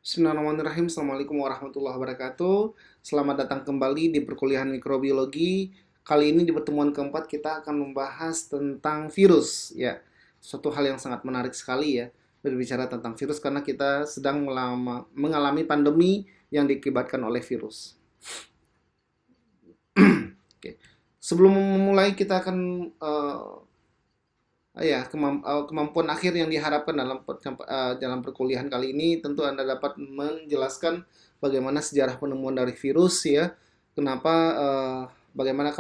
Bismillahirrahmanirrahim. Assalamualaikum warahmatullahi wabarakatuh. Selamat datang kembali di perkuliahan mikrobiologi. Kali ini di pertemuan keempat kita akan membahas tentang virus. Ya, suatu hal yang sangat menarik sekali ya berbicara tentang virus karena kita sedang mengalami pandemi yang diakibatkan oleh virus. Oke. Sebelum memulai kita akan kemampuan akhir yang diharapkan dalam perkuliahan kali ini tentu Anda dapat menjelaskan bagaimana sejarah penemuan dari virus ya, kenapa bagaimana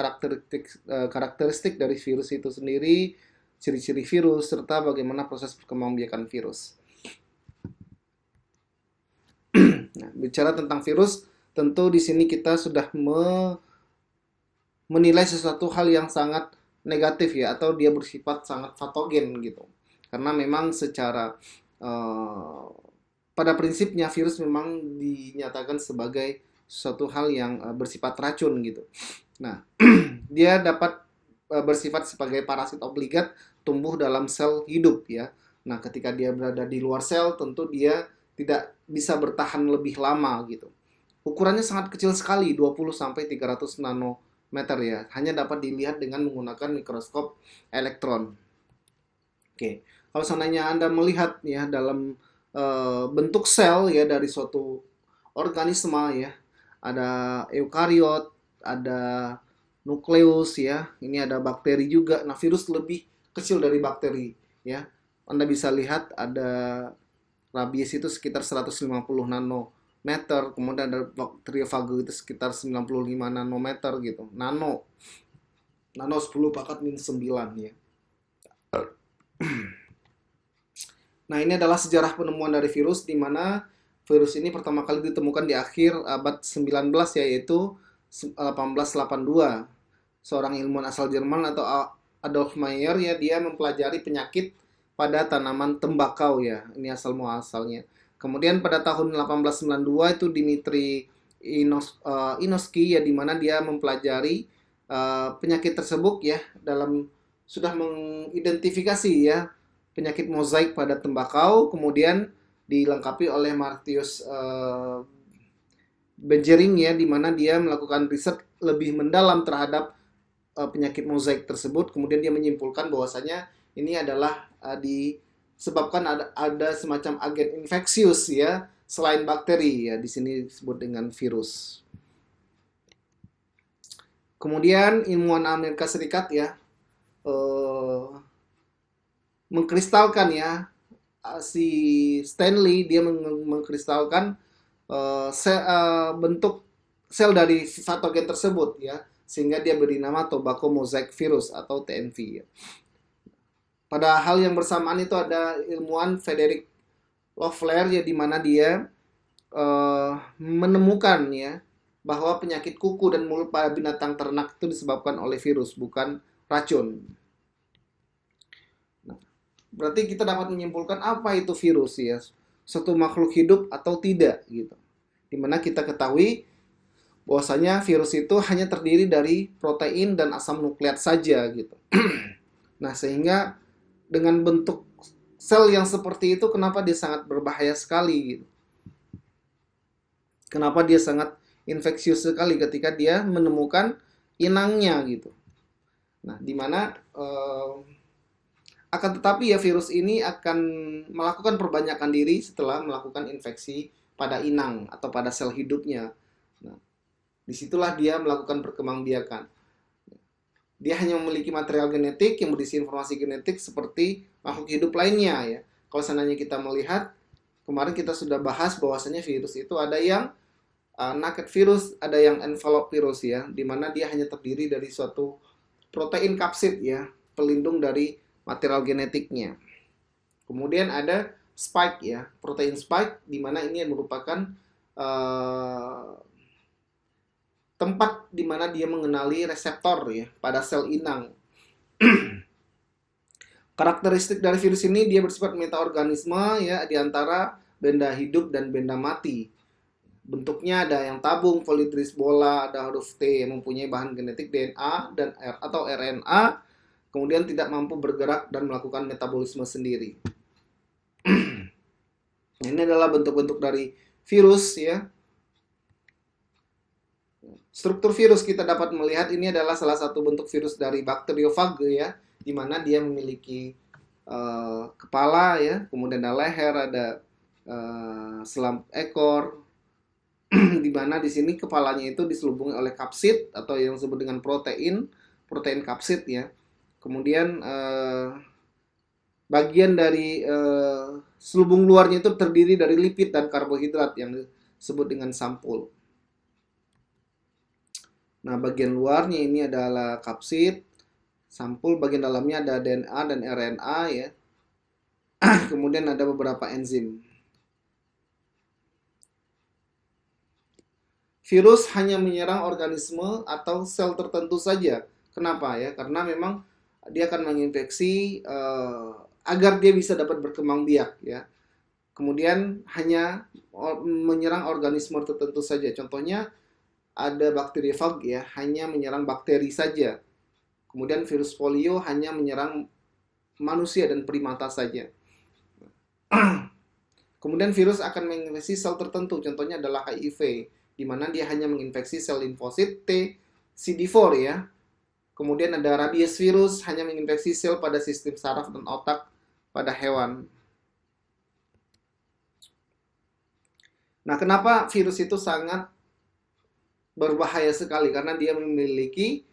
karakteristik dari virus itu sendiri, ciri-ciri virus serta bagaimana proses perkembangbiakan virus. Nah, bicara tentang virus, tentu di sini kita sudah menilai sesuatu hal yang sangat negatif ya, atau dia bersifat sangat patogen gitu, karena memang secara pada prinsipnya virus memang dinyatakan sebagai suatu hal yang bersifat racun gitu. Nah, dia dapat bersifat sebagai parasit obligat tumbuh dalam sel hidup ya. Nah, ketika dia berada di luar sel tentu dia tidak bisa bertahan lebih lama gitu. Ukurannya sangat kecil sekali, 20 sampai 300 nanometer ya. Hanya dapat dilihat dengan menggunakan mikroskop elektron. Oke, kalau seandainya Anda melihat ya dalam bentuk sel ya dari suatu organisme ya, ada eukariot, ada nukleus ya, ini ada bakteri juga. Nah, virus lebih kecil dari bakteri ya. Anda bisa lihat ada rabies itu sekitar 150 nanometer, kemudian ada bakteriofago itu sekitar 95 nanometer gitu. Nano 10 pangkat minus 9 ya. Nah, ini adalah sejarah penemuan dari virus, di mana virus ini pertama kali ditemukan di akhir abad 19 yaitu 1882. Seorang ilmuwan asal Jerman atau Adolf Meyer ya, dia mempelajari penyakit pada tanaman tembakau ya. Ini asal muasalnya. Kemudian pada tahun 1892 itu Dimitri Inoski ya, di mana dia mempelajari penyakit tersebut ya, dalam sudah mengidentifikasi ya penyakit mozaik pada tembakau, kemudian dilengkapi oleh Martius Bengering ya, di mana dia melakukan riset lebih mendalam terhadap penyakit mozaik tersebut, kemudian dia menyimpulkan bahwasanya ini adalah disebabkan ada semacam agen infeksius ya, selain bakteri ya, di sini disebut dengan virus. Kemudian ilmuwan Amerika Serikat ya mengkristalkan ya, si Stanley dia mengkristalkan bentuk sel dari patogen tersebut ya, sehingga dia beri nama tobacco mosaic virus atau TMV ya. Pada hal yang bersamaan itu ada ilmuwan Frederick Loeffler ya, di mana dia menemukan ya bahwa penyakit kuku dan mulut pada binatang ternak itu disebabkan oleh virus, bukan racun. Nah, berarti kita dapat menyimpulkan apa itu virus ya, suatu makhluk hidup atau tidak gitu. Dimana kita ketahui bahwasanya virus itu hanya terdiri dari protein dan asam nukleat saja gitu. Nah, sehingga dengan bentuk sel yang seperti itu, kenapa dia sangat berbahaya sekali gitu. Kenapa dia sangat infeksius sekali ketika dia menemukan inangnya gitu. Nah, dimana akan tetapi ya virus ini akan melakukan perbanyakan diri setelah melakukan infeksi pada inang atau pada sel hidupnya. Nah, disitulah dia melakukan perkembangbiakan. Dia hanya memiliki material genetik yang berisi informasi genetik seperti makhluk hidup lainnya ya. Kalau seandainya kita melihat, kemarin kita sudah bahas bahwasanya virus itu ada yang naked virus, ada yang envelope virus ya, dimana dia hanya terdiri dari suatu protein kapsid ya, pelindung dari material genetiknya. Kemudian ada spike ya, protein spike, dimana ini merupakan tempat dimana dia mengenali reseptor ya pada sel inang. Karakteristik dari virus ini, dia bersifat metaorganisme ya, diantara benda hidup dan benda mati. Bentuknya ada yang tabung, polidris bola, ada huruf T yang mempunyai bahan genetik DNA dan R atau RNA, kemudian tidak mampu bergerak dan melakukan metabolisme sendiri. Ini adalah bentuk-bentuk dari virus ya. Struktur virus kita dapat melihat ini adalah salah satu bentuk virus dari bakteriofag ya, di mana dia memiliki kepala ya, kemudian ada leher, ada selam ekor, di mana di sini kepalanya itu diselubungi oleh kapsid atau yang disebut dengan protein kapsid ya. Kemudian bagian dari selubung luarnya itu terdiri dari lipid dan karbohidrat yang disebut dengan sampul. Nah, bagian luarnya ini adalah kapsid, sampul, bagian dalamnya ada DNA dan RNA ya. Kemudian ada beberapa enzim. Virus hanya menyerang organisme atau sel tertentu saja. Kenapa ya? Karena memang dia akan menginfeksi agar dia bisa dapat berkembang biak ya. Kemudian hanya menyerang organisme tertentu saja. Contohnya ada bakteriofag ya, hanya menyerang bakteri saja. Kemudian virus polio hanya menyerang manusia dan primata saja. Kemudian virus akan menginfeksi sel tertentu, contohnya adalah HIV, di mana dia hanya menginfeksi sel limfosit T, CD4 ya. Kemudian ada rabies virus, hanya menginfeksi sel pada sistem saraf dan otak pada hewan. Nah, kenapa virus itu sangat berbahaya sekali? Karena dia memiliki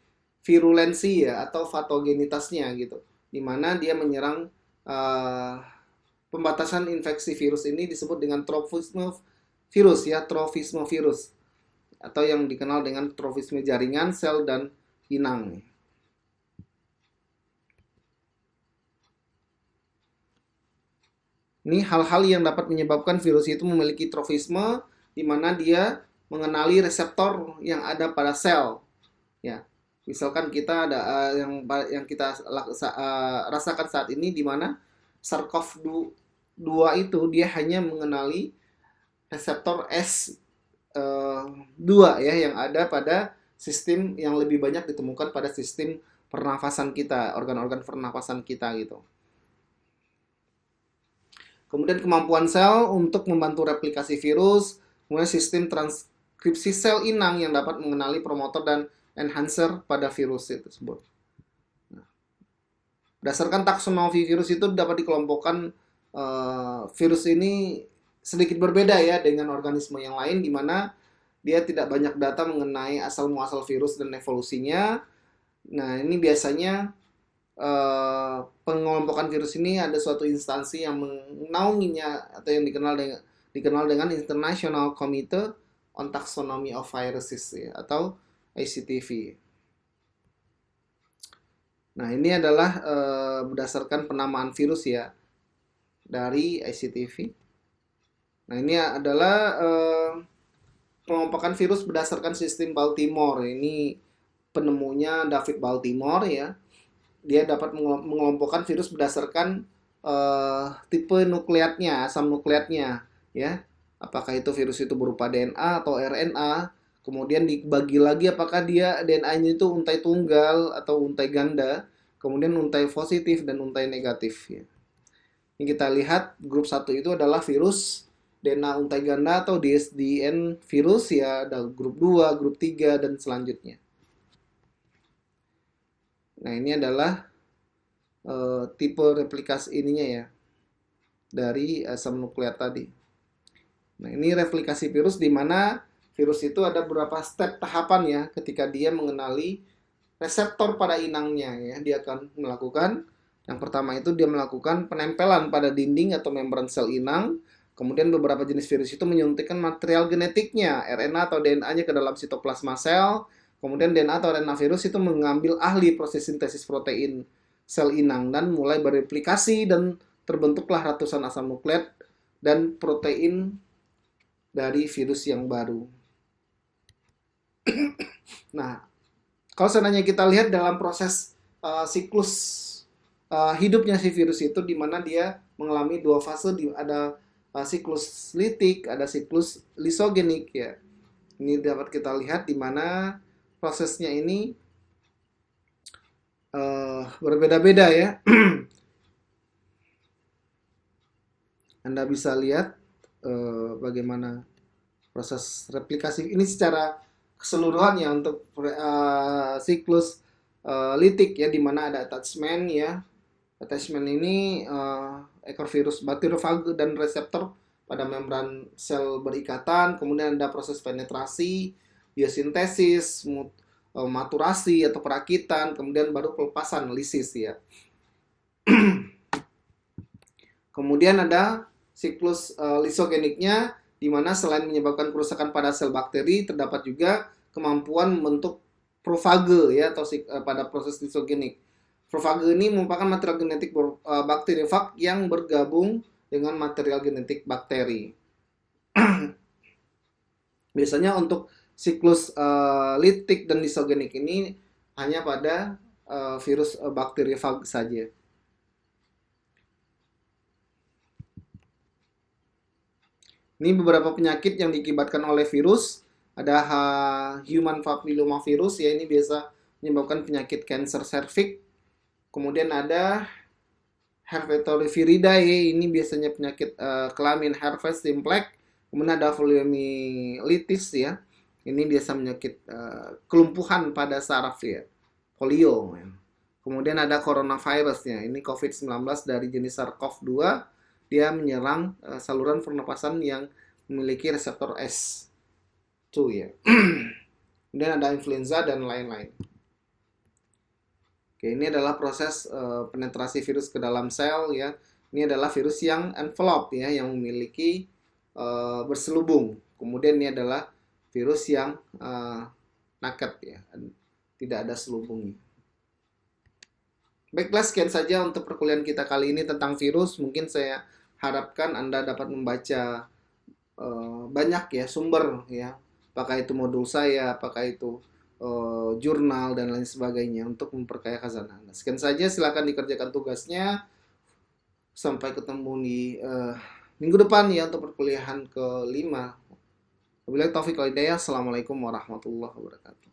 virulensi ya, atau patogenitasnya gitu, di mana dia menyerang pembatasan infeksi virus ini disebut dengan tropisme virus ya, tropisme virus atau yang dikenal dengan tropisme jaringan sel dan inang. Ini hal-hal yang dapat menyebabkan virus itu memiliki tropisme, di mana dia mengenali reseptor yang ada pada sel ya. Misalkan kita ada yang kita rasakan saat ini, di mana SARS-CoV-2 itu dia hanya mengenali reseptor S2 ya, yang ada pada sistem yang lebih banyak ditemukan pada sistem pernafasan kita, organ-organ pernafasan kita gitu. Kemudian kemampuan sel untuk membantu replikasi virus, kemudian sistem transkripsi sel inang yang dapat mengenali promotor dan enhancer pada virus itu tersebut. Nah, berdasarkan taksonomi virus itu dapat dikelompokkan virus ini sedikit berbeda ya dengan organisme yang lain, di mana dia tidak banyak data mengenai asal muasal virus dan evolusinya. Nah, ini biasanya pengelompokan virus ini ada suatu instansi yang menaunginya atau yang dikenal dengan International Committee on Taxonomy of Viruses ya, atau ICTV. Nah, ini adalah berdasarkan penamaan virus ya dari ICTV. Nah, ini adalah pengelompokan virus berdasarkan sistem Baltimore. Ini penemunya David Baltimore ya. Dia dapat mengelompokkan virus berdasarkan tipe nukleatnya, asam nukleatnya ya. Apakah itu virus itu berupa DNA atau RNA, kemudian dibagi lagi apakah dia DNA-nya itu untai tunggal atau untai ganda, kemudian untai positif dan untai negatif ya. Ini kita lihat grup 1 itu adalah virus DNA untai ganda atau DSDN virus ya, ada grup 2, grup 3 dan selanjutnya. Nah, ini adalah tipe replikasi ininya ya, dari asam nukleat tadi. Nah, ini replikasi virus, di mana virus itu ada beberapa step tahapan ya, ketika dia mengenali reseptor pada inangnya ya. Dia akan melakukan, yang pertama itu dia melakukan penempelan pada dinding atau membran sel inang. Kemudian beberapa jenis virus itu menyuntikkan material genetiknya, RNA atau DNA-nya ke dalam sitoplasma sel. Kemudian DNA atau RNA virus itu mengambil ahli proses sintesis protein sel inang dan mulai bereplikasi, dan terbentuklah ratusan asam nukleat dan protein dari virus yang baru. Nah, kalau seandainya kita lihat dalam proses siklus hidupnya si virus itu, di mana dia mengalami dua fase, ada siklus litik, ada siklus lisogenik ya. Ini dapat kita lihat di mana prosesnya ini berbeda-beda ya. Anda bisa lihat bagaimana Proses replikasi ini secara keseluruhan ya untuk siklus litik ya, di mana ada attachment ya. Attachment ini ekor virus bakteriofag dan reseptor pada membran sel berikatan, kemudian ada proses penetrasi, biosintesis, maturasi atau perakitan, kemudian baru pelepasan lisis ya. Kemudian ada siklus lisogeniknya, di mana selain menyebabkan kerusakan pada sel bakteri, terdapat juga kemampuan membentuk profage ya, atau pada proses lisogenik. Profage ini merupakan material genetik bakteriofag yang bergabung dengan material genetik bakteri. Biasanya untuk siklus litik dan lisogenik ini hanya pada virus bakteriofag saja. Ini beberapa penyakit yang diakibatkan oleh virus. Ada human papillomavirus ya, ini biasa menyebabkan penyakit kanker serviks. Kemudian ada Herpetovirida, ini biasanya penyakit kelamin herpes simplex. Kemudian ada poliomyelitis ya. Ini biasa penyakit kelumpuhan pada saraf ya, polio. Ya. Kemudian ada coronavirus ya. Ini COVID-19 dari jenis SARS-CoV-2. Dia menyerang saluran pernapasan yang memiliki reseptor S2 ya. Kemudian ada influenza dan lain-lain. Oke, ini adalah proses penetrasi virus ke dalam sel ya. Ini adalah virus yang envelope ya, yang memiliki berselubung. Kemudian ini adalah virus yang naked ya, tidak ada selubungnya. Baiklah, sekian saja untuk perkuliahan kita kali ini tentang virus. Mungkin saya harapkan Anda dapat membaca banyak ya sumber ya, apakah itu modul saya, apakah itu jurnal dan lain sebagainya untuk memperkaya khazanah Anda. Sekian saja, silakan dikerjakan tugasnya. Sampai ketemu di minggu depan ya untuk perkuliahan ke-5. Wabillahi taufiq wal hidayah. Assalamualaikum warahmatullahi wabarakatuh.